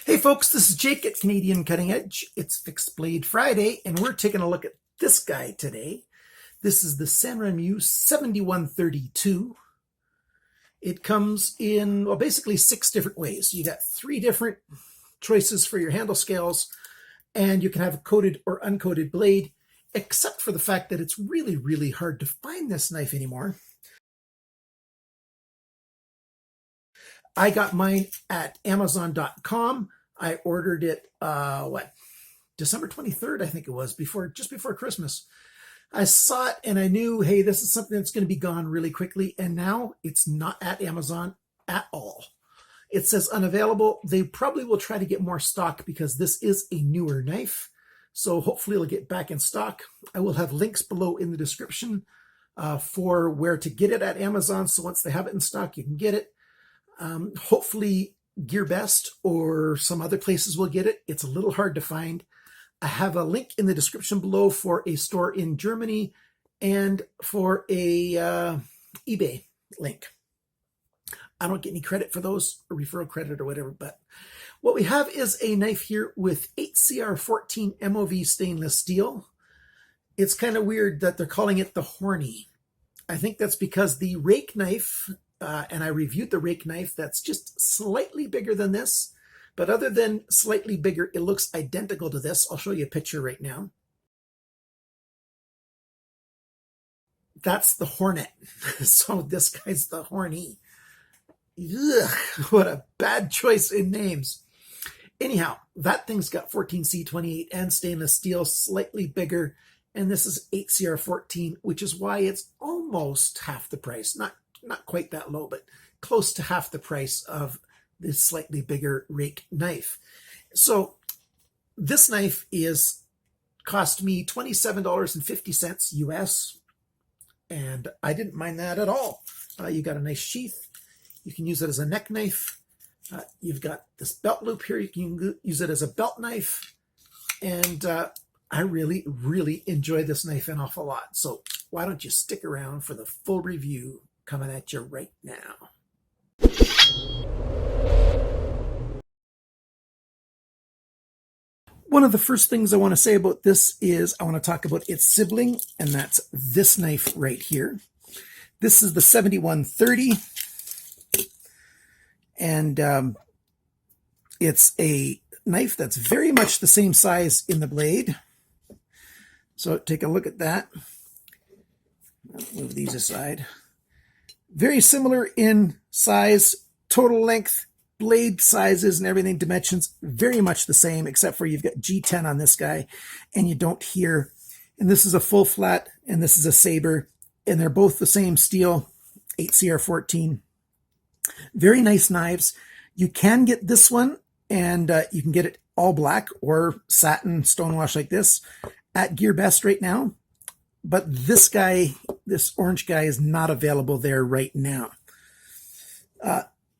Hey folks, this is Jake at Canadian Cutting Edge. It's Fixed Blade Friday, and we're taking a look at this guy today. This is the Sanrenmu 7132. It comes in, well, basically 6 different ways. You got 3 different choices for your handle scales, and you can have a coated or uncoated blade, except for the fact that it's really, really hard to find this knife anymore. I got mine at Amazon.com. I ordered it, December 23rd, I think it was, just before Christmas. I saw it and I knew, hey, this is something that's going to be gone really quickly. And now it's not at Amazon at all. It says unavailable. They probably will try to get more stock because this is a newer knife. So hopefully it'll get back in stock. I will have links below in the description for where to get it at Amazon. So once they have it in stock, you can get it. Hopefully GearBest or some other places will get it. It's a little hard to find. I have a link in the description below for a store in Germany and for a eBay link. I don't get any credit for those, or referral credit or whatever, but what we have is a knife here with 8CR14 MOV stainless steel. It's kind of weird that they're calling it the Horny. I think that's because the rake knife, and I reviewed the rake knife, that's just slightly bigger than this. But other than slightly bigger, it looks identical to this. I'll show you a picture right now. That's the Hornet. So this guy's the Horny. Ugh, what a bad choice in names. Anyhow, that thing's got 14C28 and stainless steel, slightly bigger. And this is 8CR14, which is why it's almost half the price. Not quite that low, but close to half the price of this slightly bigger rake knife. So this knife cost me $27.50 US, and I didn't mind that at all. You got a nice sheath. You can use it as a neck knife. You've got this belt loop here. You can use it as a belt knife, and I really, really enjoy this knife an awful lot. So why don't you stick around for the full review coming at you right now. One of the first things I want to say about this is I want to talk about its sibling, and that's this knife right here. This is the 7130, and it's a knife that's very much the same size in the blade. So take a look at that. I'll move these aside. Very similar in size, total length, blade sizes and everything, dimensions, very much the same, except for you've got G10 on this guy and you don't hear. And this is a full flat and this is a saber, and they're both the same steel, 8CR14. Very nice knives. You can get this one, and you can get it all black or satin stonewash like this at GearBest right now. But this guy, this orange guy, is not available there right now.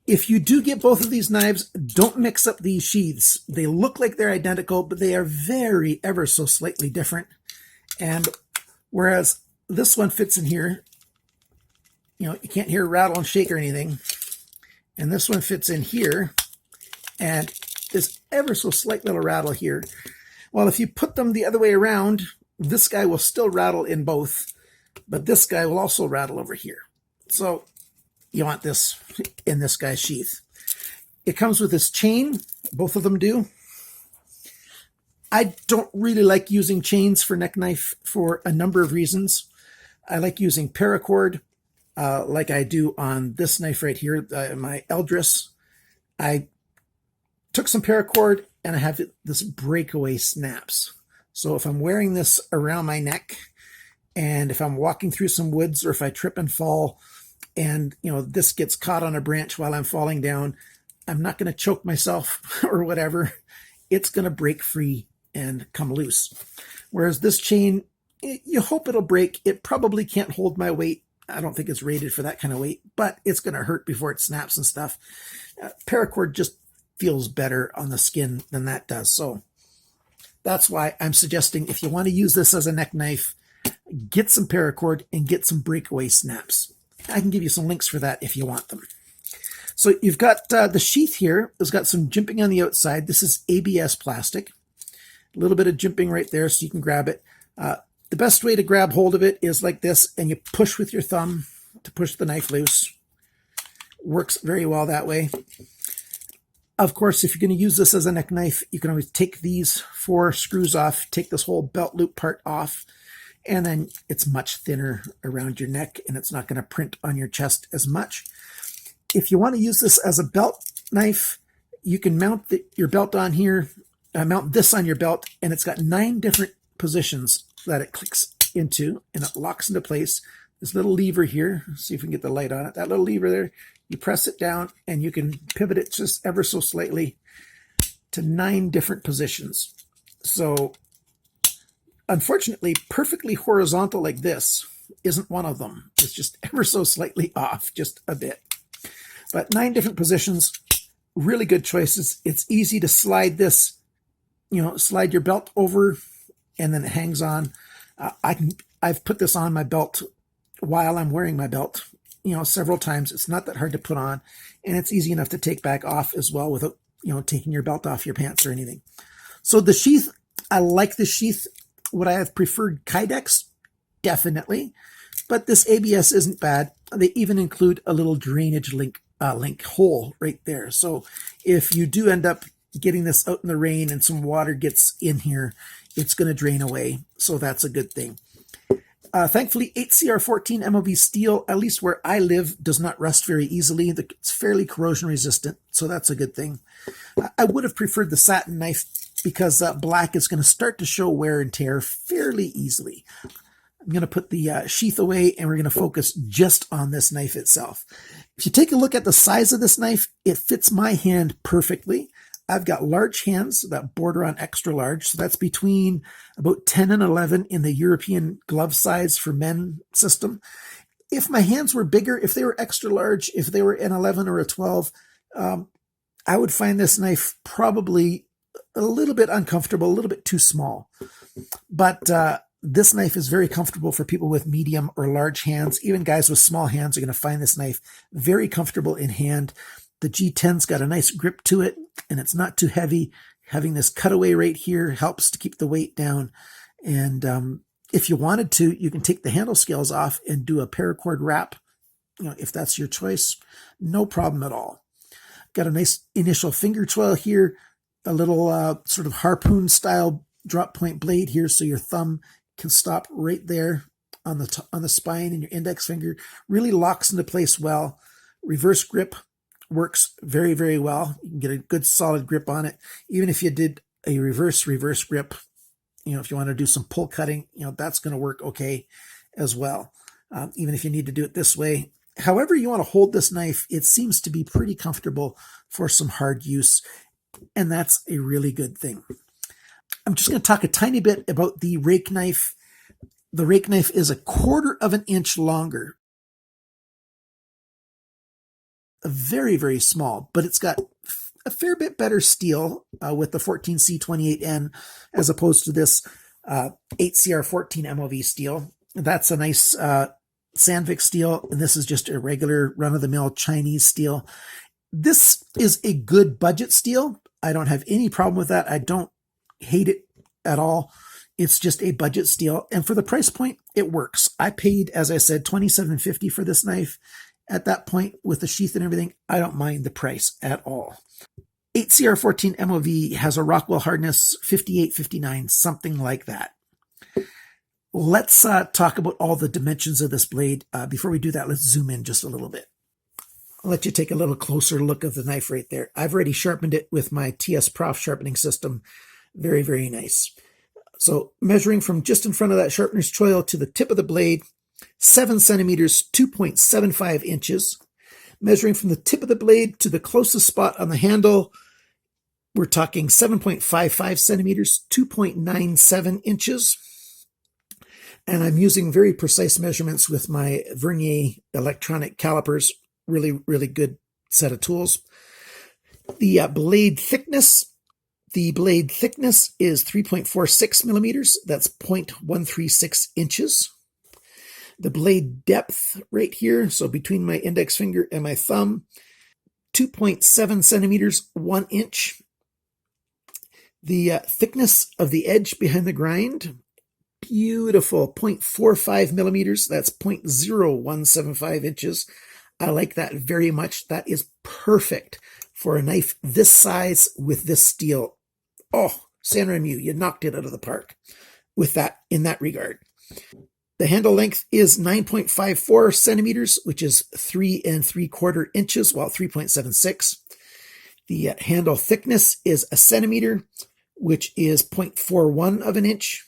If you do get both of these knives, don't mix up these sheaths. They look like they're identical, but they are ever so slightly different. And whereas this one fits in here, you can't hear rattle and shake or anything. And this one fits in here, and there's ever so slight little rattle here. Well, if you put them the other way around, this guy will still rattle in both, but this guy will also rattle over here. So you want this in this guy's sheath. It comes with this chain. Both of them do. I don't really like using chains for neck knife for a number of reasons. I like using paracord, like I do on this knife right here, my Eldris. I took some paracord and I have this breakaway snaps. So if I'm wearing this around my neck, and if I'm walking through some woods, or if I trip and fall and this gets caught on a branch while I'm falling down, I'm not going to choke myself or whatever. It's going to break free and come loose. Whereas this chain, you hope it'll break. It probably can't hold my weight. I don't think it's rated for that kind of weight, but it's going to hurt before it snaps and stuff. Paracord just feels better on the skin than that does. So that's why I'm suggesting, if you want to use this as a neck knife, get some paracord and get some breakaway snaps. I can give you some links for that if you want them. So you've got the sheath here. It's got some jimping on the outside. This is ABS plastic. A little bit of jimping right there so you can grab it. The best way to grab hold of it is like this, and you push with your thumb to push the knife loose. Works very well that way. Of course, if you're going to use this as a neck knife, you can always take these 4 screws off, take this whole belt loop part off, and then it's much thinner around your neck, and it's not going to print on your chest as much. If you want to use this as a belt knife, you can mount your belt on here, mount this on your belt, and it's got 9 different positions that it clicks into, and it locks into place. This little lever here, see if we can get the light on it, that little lever there, you press it down, and you can pivot it just ever so slightly to 9 different positions. So, unfortunately, perfectly horizontal like this isn't one of them. It's just ever so slightly off, just a bit. But 9 different positions, really good choices. It's easy to slide this, slide your belt over, and then it hangs on. I've put this on my belt while I'm wearing my belt, several times. It's not that hard to put on, and it's easy enough to take back off as well without, taking your belt off your pants or anything. So the sheath, I like the sheath. Would I have preferred Kydex? Definitely. But this ABS isn't bad. They even include a little drainage link hole right there. So if you do end up getting this out in the rain and some water gets in here, it's going to drain away. So that's a good thing. Thankfully, 8CR14 MOV steel, at least where I live, does not rust very easily. It's fairly corrosion resistant, so that's a good thing. I would have preferred the satin knife because black is going to start to show wear and tear fairly easily. I'm going to put the sheath away, and we're going to focus just on this knife itself. If you take a look at the size of this knife, it fits my hand perfectly. I've got large hands that border on extra large, so that's between about 10 and 11 in the European glove size for men system. If my hands were bigger, if they were extra large, if they were an 11 or a 12, I would find this knife probably a little bit uncomfortable, a little bit too small. But this knife is very comfortable for people with medium or large hands. Even guys with small hands are going to find this knife very comfortable in hand. The G10's got a nice grip to it, and it's not too heavy. Having this cutaway right here helps to keep the weight down. And if you wanted to, you can take the handle scales off and do a paracord wrap, if that's your choice. No problem at all. Got a nice initial finger twirl here, a little sort of harpoon style drop point blade here, so your thumb can stop right there on the spine, and your index finger really locks into place well. Reverse grip works very, very well. You can get a good solid grip on it. Even if you did a reverse grip, if you want to do some pull cutting, that's going to work okay as well. Even if you need to do it this way. However you want to hold this knife, it seems to be pretty comfortable for some hard use, and that's a really good thing. I'm just going to talk a tiny bit about the rake knife. The rake knife is 1/4 of an inch longer. Very, very small, but it's got a fair bit better steel with the 14C28N as opposed to this 8CR14 MOV steel. That's a nice Sandvik steel, and this is just a regular run-of-the-mill Chinese steel. This is a good budget steel. I don't have any problem with that. I don't hate it at all. It's just a budget steel, and for the price point, it works. I paid, as I said, $27.50 for this knife. At that point, with the sheath and everything, I don't mind the price at all. 8CR14 MOV has a Rockwell hardness 58, 59, something like that. Let's talk about all the dimensions of this blade. Before we do that, let's zoom in just a little bit. I'll let you take a little closer look of the knife right there. I've already sharpened it with my TS Prof sharpening system. Very, very nice. So measuring from just in front of that sharpener's choil to the tip of the blade, 7 centimeters, 2.75 inches. Measuring from the tip of the blade to the closest spot on the handle, we're talking 7.55 centimeters, 2.97 inches. And I'm using very precise measurements with my Vernier electronic calipers. Really, really good set of tools. The blade thickness is 3.46 millimeters. That's 0.136 inches. The blade depth right here, so between my index finger and my thumb, 2.7 centimeters, 1 inch. The thickness of the edge behind the grind, beautiful, 0.45 millimeters. That's 0.0175 inches. I like that very much. That is perfect for a knife this size with this steel. Oh, Sanrenmu, you knocked it out of the park with that in that regard. The handle length is 9.54 centimeters, which is 3 3/4 inches, well, 3.76. The handle thickness is a centimeter, which is 0.41 of an inch.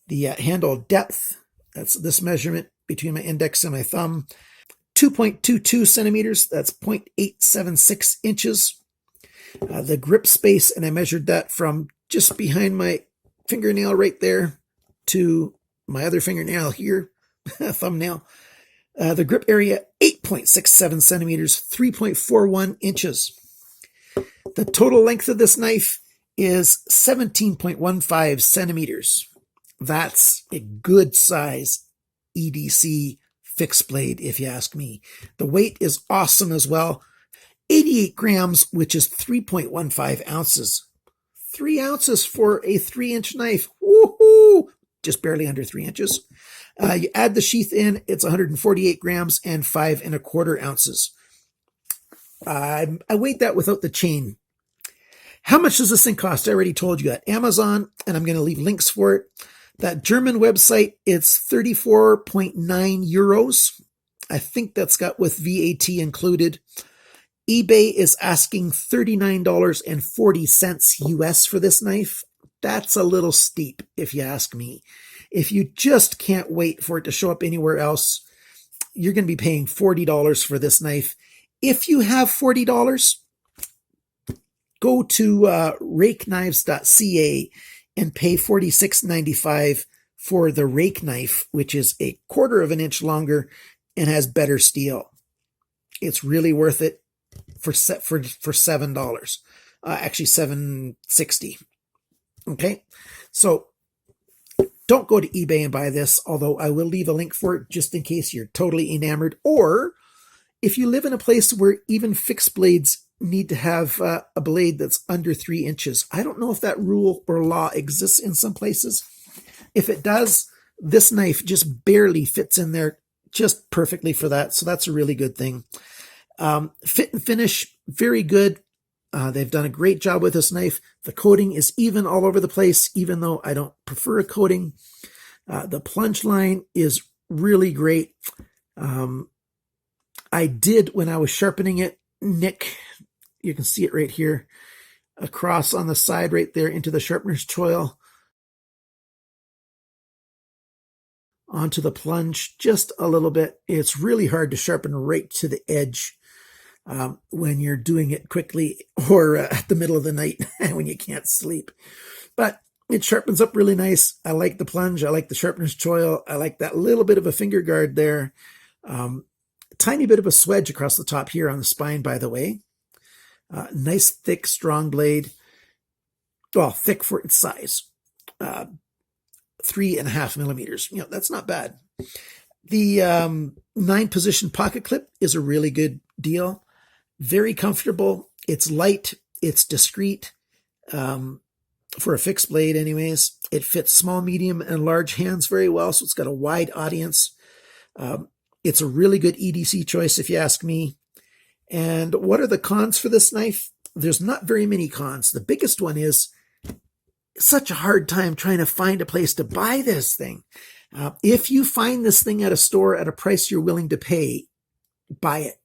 The handle depth, that's this measurement between my index and my thumb, 2.22 centimeters, that's 0.876 inches. The grip space, and I measured that from just behind my fingernail right there to my other fingernail here, thumbnail. The grip area, 8.67 centimeters, 3.41 inches. The total length of this knife is 17.15 centimeters. That's a good size EDC fixed blade, if you ask me. The weight is awesome as well. 88 grams, which is 3.15 ounces. 3 ounces for a 3-inch knife. Woohoo! Just barely under 3 inches. You add the sheath in, it's 148 grams and 5 1/4 ounces. I weighed that without the chain. How much does this thing cost? I already told you at Amazon, and I'm going to leave links for it. That German website, it's 34.9 euros. I think that's got with VAT included. eBay is asking $39.40 US for this knife. That's a little steep, if you ask me. If you just can't wait for it to show up anywhere else, you're going to be paying $40 for this knife. If you have $40, go to rakeknives.ca and pay $46.95 for the rake knife, which is 1/4 of an inch longer and has better steel. It's really worth it for $7. Actually, $7.60. Okay, so don't go to eBay and buy this, although I will leave a link for it just in case you're totally enamored. Or if you live in a place where even fixed blades need to have a blade that's under 3 inches. I don't know if that rule or law exists in some places. If it does, this knife just barely fits in there just perfectly for that. So that's a really good thing. Fit and finish, very good. They've done a great job with this knife. The coating is even all over the place, even though I don't prefer a coating. The plunge line is really great. I did, when I was sharpening it, nick, you can see it right here, across on the side right there into the sharpener's choil, onto the plunge just a little bit. It's really hard to sharpen right to the edge when you're doing it quickly or at the middle of the night when you can't sleep. But it sharpens up really nice. I like the plunge. I like the sharpener's choil. I like that little bit of a finger guard there. Tiny bit of a swedge across the top here on the spine, by the way. Nice, thick, strong blade. Well, thick for its size. 3.5 millimeters. You know, that's not bad. The 9-position pocket clip is a really good deal. Very comfortable. It's light. It's discreet. For a fixed blade anyways. It fits small, medium, and large hands very well, so it's got a wide audience. It's a really good EDC choice if you ask me. And what are the cons for this knife? There's not very many cons. The biggest one is such a hard time trying to find a place to buy this thing. If you find this thing at a store at a price you're willing to pay, buy it,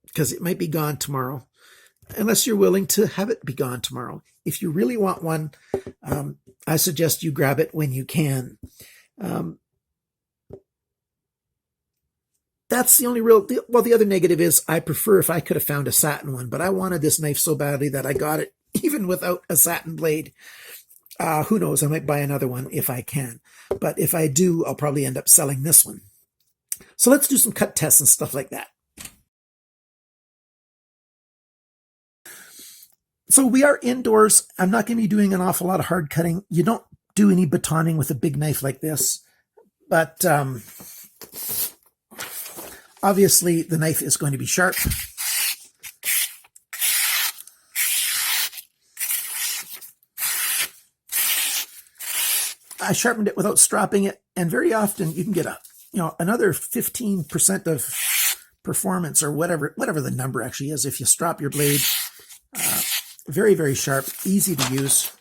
because it might be gone tomorrow, unless you're willing to have it be gone tomorrow. If you really want one, I suggest you grab it when you can. That's the only real, well, the other negative is I prefer if I could have found a satin one, but I wanted this knife so badly that I got it even without a satin blade. Who knows? I might buy another one if I can. But if I do, I'll probably end up selling this one. So let's do some cut tests and stuff like that. So we are indoors. I'm not going to be doing an awful lot of hard cutting. You don't do any batoning with a big knife like this. But obviously the knife is going to be sharp. I sharpened it without stropping it, and very often you can get another 15% of performance, or whatever the number actually is, if you strop your blade. Very, very sharp, easy to use.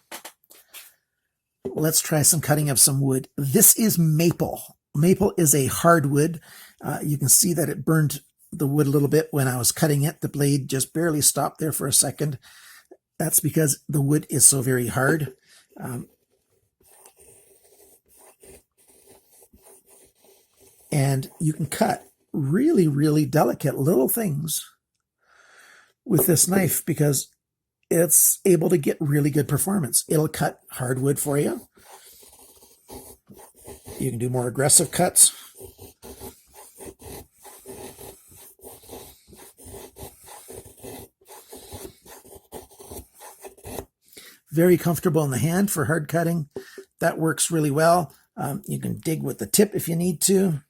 Let's try some cutting of some wood. This is maple. Maple is a hardwood. You can see that it burned the wood a little bit when I was cutting it. The blade just barely stopped there for a second. That's because the wood is so very hard. And you can cut really, really delicate little things with this knife because it's able to get really good performance. It'll cut hardwood for you. You can do more aggressive cuts. Very comfortable in the hand for hard cutting. That works really well. You can dig with the tip if you need to.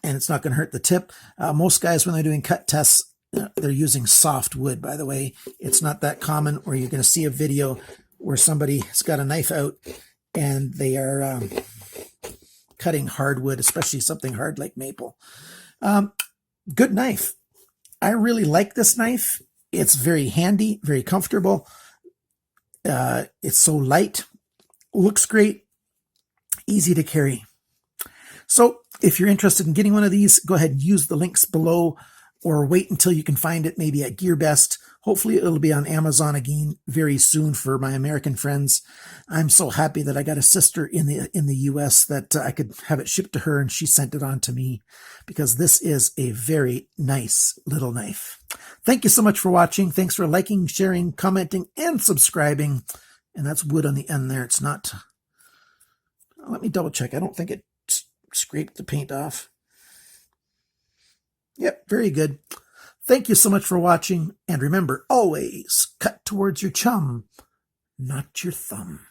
And it's not going to hurt the tip. Most guys, when they're doing cut tests, they're using soft wood, by the way. It's not that common where you're going to see a video where somebody's got a knife out and they are cutting hardwood, especially something hard like maple. Good knife. I really like this knife. It's very handy, very comfortable. It's so light, looks great, easy to carry. So if you're interested in getting one of these, go ahead and use the links below, or wait until you can find it maybe at GearBest. Hopefully it'll be on Amazon again very soon for my American friends. I'm so happy that I got a sister in the US that I could have it shipped to her, and she sent it on to me because this is a very nice little knife. Thank you so much for watching. Thanks for liking, sharing, commenting, and subscribing. And that's wood on the end there. It's not. Let me double check. I don't think it scraped the paint off. Yep, very good. Thank you so much for watching. And remember, always cut towards your chum, not your thumb.